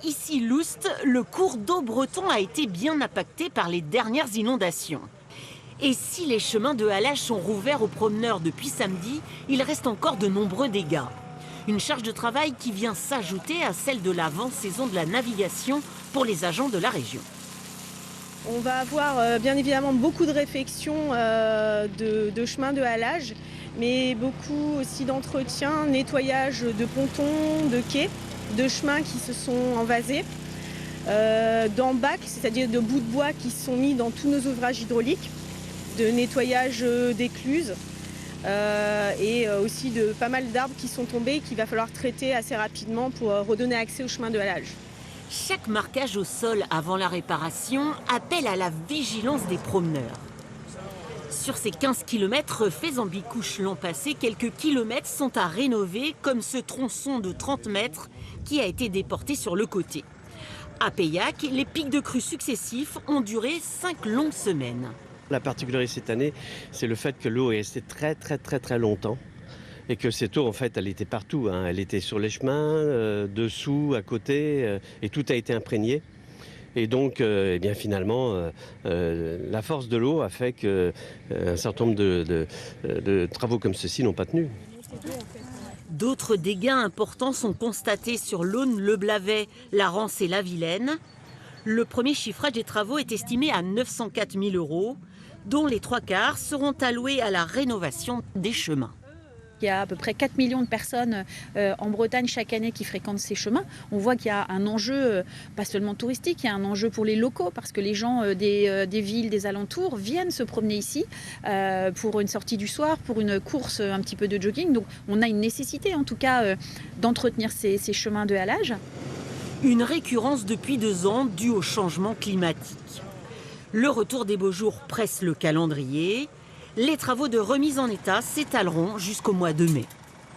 Ici Loust, le cours d'eau breton a été bien impacté par les dernières inondations. Et si les chemins de halage sont rouverts aux promeneurs depuis samedi, il reste encore de nombreux dégâts. Une charge de travail qui vient s'ajouter à celle de l'avant-saison de la navigation pour les agents de la région. On va avoir bien évidemment beaucoup de réfections de chemins de halage, mais beaucoup aussi d'entretien, nettoyage de pontons, de quais, de chemins qui se sont envasés, d'embacs, c'est-à-dire de bouts de bois qui sont mis dans tous nos ouvrages hydrauliques, de nettoyage d'écluses et aussi de pas mal d'arbres qui sont tombés et qu'il va falloir traiter assez rapidement pour redonner accès aux chemins de halage. Chaque marquage au sol avant la réparation appelle à la vigilance des promeneurs. Sur ces 15 km faits en bicouche l'an passé, quelques kilomètres sont à rénover, comme ce tronçon de 30 mètres qui a été déporté sur le côté. À Paillac, les pics de crues successifs ont duré 5 longues semaines. La particularité cette année, c'est le fait que l'eau est restée très longtemps. Et que cette eau, en fait, elle était partout. Elle était sur les chemins, dessous, à côté, et tout a été imprégné. Et donc, eh bien, finalement, la force de l'eau a fait qu'un certain nombre de travaux comme ceci n'ont pas tenu. D'autres dégâts importants sont constatés sur l'Aune, le Blavet, la Rance et la Vilaine. Le premier chiffrage des travaux est estimé à 904 000 €, dont les 3/4 seront alloués à la rénovation des chemins. Il y a à peu près 4 millions de personnes en Bretagne chaque année qui fréquentent ces chemins. On voit qu'il y a un enjeu, pas seulement touristique, il y a un enjeu pour les locaux parce que les gens des villes, des alentours viennent se promener ici pour une sortie du soir, pour une course, un petit peu de jogging. Donc on a une nécessité en tout cas d'entretenir ces chemins de halage. Une récurrence depuis 2 ans due au changement climatique. Le retour des beaux jours presse le calendrier. Les travaux de remise en état s'étaleront jusqu'au mois de mai.